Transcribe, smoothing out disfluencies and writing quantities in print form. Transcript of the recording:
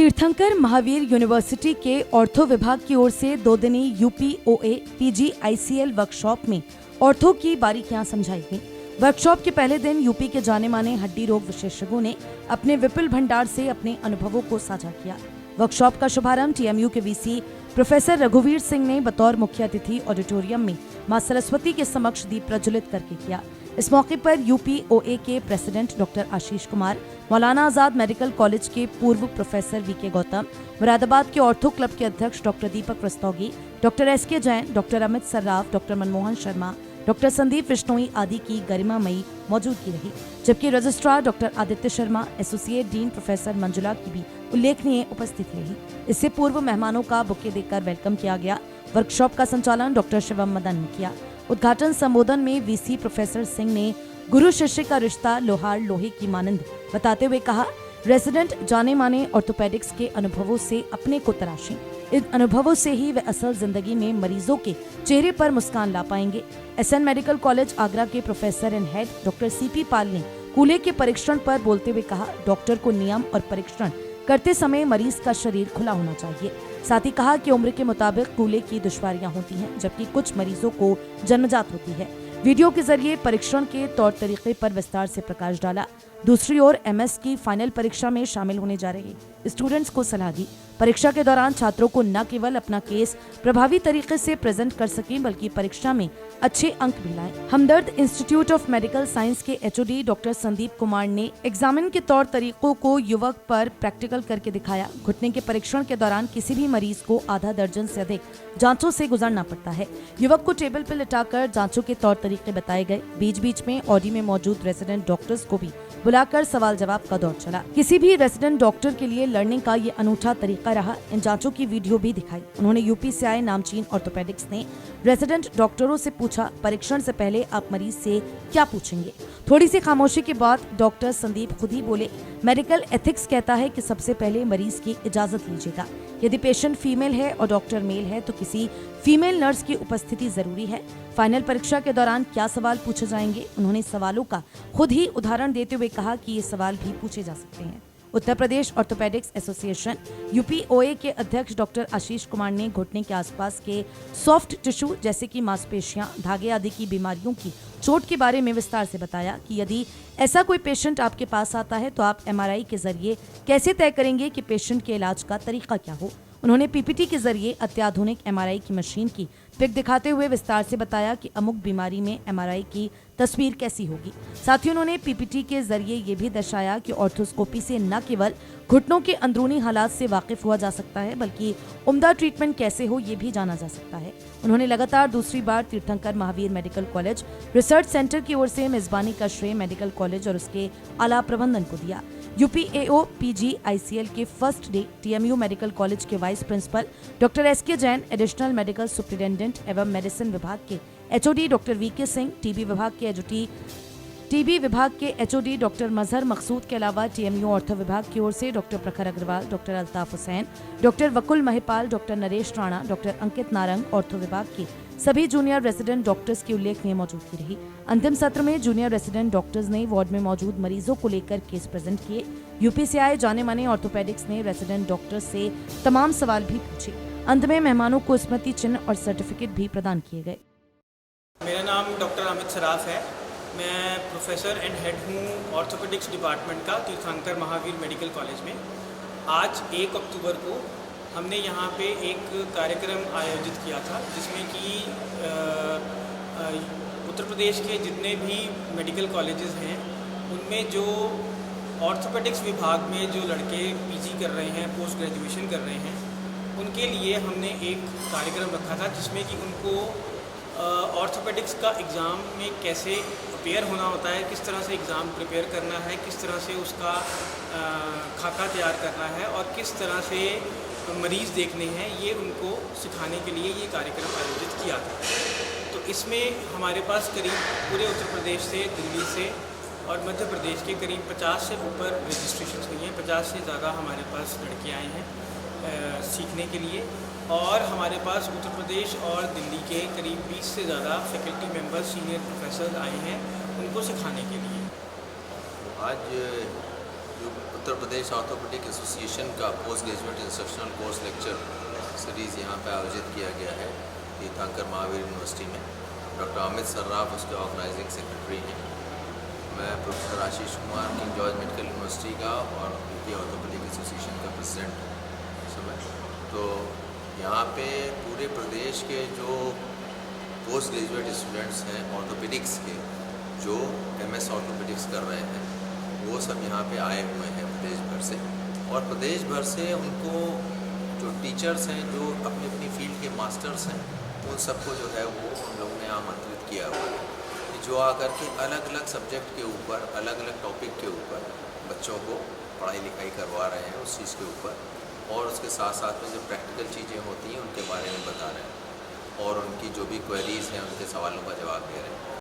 तीर्थंकर महावीर यूनिवर्सिटी के ऑर्थो विभाग की ओर से 2 दिनी यूपीओए पीजीआईसीएल वर्कशॉप में ऑर्थो की बारीकियां समझाई गई। वर्कशॉप के पहले दिन यूपी के जाने माने हड्डी रोग विशेषज्ञों ने अपने विपुल भंडार से अपने अनुभवों को साझा किया। वर्कशॉप का शुभारंभ टीएमयू के वीसी प्रोफेसर रघुवीर सिंह ने बतौर मुख्य अतिथि ऑडिटोरियम में मां सरस्वती के समक्ष दीप प्रज्वलित करके किया। इस मौके पर यूपीओए के president doctor Ashish Kumar, Maulana Azad medical college के पूर्व प्रोफेसर वीके गौतम, मुरादाबाद के ऑर्थो क्लब के अध्यक्ष doctor Deepak Rastogi, doctor SK Jain, doctor Amit Sarraf, doctor Manmohan Sharma, doctor Sandeep Vishnoi आदि की गरिमामयी मौजूदगी रही। जबकि registrar doctor Aditya Sharma, associate dean professor Manjula की भी उल्लेखनीय उपस्थिति रही। इससे पूर्व मेहमानों का बुके देकर वेलकम किया गया। वर्कशॉप का संचालन डॉक्टर शिवम मदन ने किया। उद्घाटन संबोधन में वीसी प्रोफेसर सिंह ने गुरु शिष्य का रिश्ता लोहार लोहे की मानंद बताते हुए कहा, रेजिडेंट जाने माने ऑर्थोपेडिक्स के अनुभवों से अपने को तराशें। इन अनुभवों से ही वे असल जिंदगी में मरीजों के चेहरे पर मुस्कान ला पाएंगे। एसएन मेडिकल कॉलेज आगरा के professor and head doctor CP Pal ने कूल्हे के परीक्षण पर बोलते हुए कहा, डॉक्टर को नियम और परीक्षण करते समय मरीज का शरीर खुला होना चाहिए। साथ ही कहा कि उम्र के मुताबिक कूल्हे की दुश्वारियां होती हैं, जबकि कुछ मरीजों को जन्मजात होती है। वीडियो के जरिए परीक्षण के तौर तरीके पर विस्तार से प्रकाश डाला। दूसरी ओर एमएस की फाइनल परीक्षा में शामिल होने जा रहे स्टूडेंट्स को सलाह दी। परीक्षा के दौरान छात्रों को न केवल अपना केस प्रभावी तरीके से प्रेजेंट कर सकें, बल्कि परीक्षा में अच्छे अंक भी लाएं। हमदर्द इंस्टीट्यूट ऑफ मेडिकल साइंस के एचओडी डॉक्टर संदीप कुमार ने एग्जामिन के तौर तरीकों को युवक पर प्रैक्टिकल करके दिखाया। घुटने के परीक्षण के दौरान किसी भी मरीज को आधा दर्जन से अधिक जांचों से गुजरना पड़ता है। युवक को टेबल पर लिटाकर जांचों के तौर तरीके बताए गए। बीच बीच में ऑडी में मौजूद रेजिडेंट डॉक्टर्स को भी बुलाकर सवाल जवाब का दौर चला। किसी भी रेजिडेंट डॉक्टर के लिए लर्निंग का ये अनूठा तरीका रहा। इन जांचों की वीडियो भी दिखाई। उन्होंने यूपी से आए नामचीन ऑर्थोपेडिक्स ने रेजिडेंट डॉक्टरों से पूछा, परीक्षण से पहले आप मरीज से क्या पूछेंगे? थोड़ी सी खामोशी के बाद डॉक्टर संदीप खुद ही बोले, मेडिकल एथिक्स कहता है कि सबसे पहले मरीज की इजाजत लीजिएगा। यदि पेशेंट फीमेल है और डॉक्टर मेल है तो किसी फीमेल नर्स की उपस्थिति जरूरी है। फाइनल परीक्षा के दौरान क्या सवाल पूछे जाएंगे? उन्होंने सवालों का खुद ही उदाहरण देते हुए कहा कि ये सवाल भी पूछे जा सकते हैं। उत्तर प्रदेश ऑर्थोपेडिक्स एसोसिएशन यूपीओए के अध्यक्ष डॉक्टर आशीष कुमार ने घुटने के आसपास के सॉफ्ट टिश्यू जैसे कि मांसपेशियां, धागे आदि की बीमारियों की चोट के बारे में विस्तार से बताया कि यदि ऐसा कोई पेशेंट आपके पास आता है तो आप एमआरआई के जरिए कैसे तय करेंगे कि पेशेंट के इलाज का तरीका क्या हो। उन्होंने पीपीटी के जरिए अत्याधुनिक एमआरआई की मशीन की पिक दिखाते हुए विस्तार से बताया कि अमुक बीमारी में एमआरआई की तस्वीर कैसी होगी। साथ ही उन्होंने पीपीटी के जरिए ये भी दर्शाया कि ऑर्थोस्कोपी से न केवल घुटनों के अंदरूनी हालात से वाकिफ हुआ जा सकता है, बल्कि उम्दा ट्रीटमेंट कैसे हो ये भी जाना जा सकता है। उन्होंने लगातार दूसरी बार तीर्थंकर Mahavir medical college research centre की ओर से मेजबानी का श्रेय मेडिकल कॉलेज और उसके आला प्रबंधन को दिया। यूपीएओ पीजीआईसीएल के first day TMU medical college के vice principal doctor SK Jain, additional medical superintendent एवं मेडिसिन विभाग के HOD doctor VK Singh, TB विभाग के एचओडी डॉक्टर मजहर मकसूद के अलावा टीएमयू ऑर्थो विभाग की ओर से डॉक्टर प्रखर Agarwal, doctor Altaf Hussain, doctor वकुल Mahipal, doctor Naresh Rana, doctor अंकित नारंग, ऑर्थो विभाग की सभी जूनियर रेजिडेंट डॉक्टर्स की उल्लेखनीय मौजूदगी रही। अंतिम सत्र में जूनियर रेजिडेंट डॉक्टर्स ने वार्ड में मौजूद मरीजों को लेकर केस प्रेजेंट किए। यूपी से आए जाने माने ऑर्थोपेडिक्स ने रेजिडेंट डॉक्टर्स से तमाम सवाल भी पूछे। अंत में मेहमानों को स्मृति चिन्ह और सर्टिफिकेट भी प्रदान किए गए। मेरा नाम डॉक्टर अमित सर्राफ है। मैं प्रोफेसर एंड हेड हूँ ऑर्थोपेडिक्स डिपार्टमेंट का तीर्थंकर महावीर मेडिकल कॉलेज में। आज 1 अक्टूबर को हमने यहाँ पे एक कार्यक्रम आयोजित किया था, जिसमें कि उत्तर प्रदेश के जितने भी मेडिकल कॉलेजेस हैं उनमें जो ऑर्थोपेडिक्स विभाग में जो लड़के पीजी कर रहे हैं, पोस्ट ग्रेजुएशन कर रहे हैं, उनके लिए हमने एक कार्यक्रम रखा था, जिसमें कि उनको ऑर्थोपेडिक्स का एग्ज़ाम में कैसे प्रिपेयर होना होता है, किस तरह से एग्ज़ाम प्रिपेयर करना है, किस तरह से उसका खाका तैयार करना है और किस तरह से मरीज़ देखने हैं, ये उनको सिखाने के लिए ये कार्यक्रम आयोजित किया था। तो इसमें हमारे पास करीब पूरे उत्तर प्रदेश से, दिल्ली से और मध्य प्रदेश के करीब 50 से ऊपर रजिस्ट्रेशन हुई हैं। 50 से ज़्यादा हमारे पास लड़के आए हैं सीखने के लिए, और हमारे पास उत्तर प्रदेश और दिल्ली के करीब 20 से ज़्यादा फैकल्टी मेंबर, सीनियर प्रोफेसर आए हैं उनको सिखाने के लिए। आज उत्तर प्रदेश ऑर्थोपेडिक एसोसिएशन का post graduate instructional course lecture series यहाँ पे आयोजित किया गया है तीर्थंकर महावीर यूनिवर्सिटी में। डॉक्टर अमित सर्राफ उसके ऑर्गेनाइजिंग सेक्रेटरी हैं। मैं professor Ashish Kumar King George medical university का और यूपी ऑर्थोपेडिक एसोसिएशन का प्रेसिडेंट समय। तो यहाँ पे पूरे प्रदेश के जो पोस्ट ग्रेजुएट स्टूडेंट्स हैं ऑर्थोपेडिक्स के, जो एमएस ऑर्थोपेडिक्स कर रहे हैं, वो सब यहाँ पे आए हुए हैं प्रदेश भर से। और प्रदेश भर से उनको जो टीचर्स हैं, जो अपनी अपनी फील्ड के मास्टर्स हैं, उन सबको जो है वो हम लोगों ने आमंत्रित किया हुआ है, जो आकर के अलग अलग सब्जेक्ट के ऊपर, अलग अलग टॉपिक के ऊपर बच्चों को पढ़ाई लिखाई करवा रहे हैं उस चीज़ के ऊपर, और उसके साथ साथ में जो प्रैक्टिकल चीज़ें होती हैं उनके बारे में बता रहे हैं और उनकी जो भी क्वेरीज़ हैं उनके सवालों का जवाब दे रहे हैं।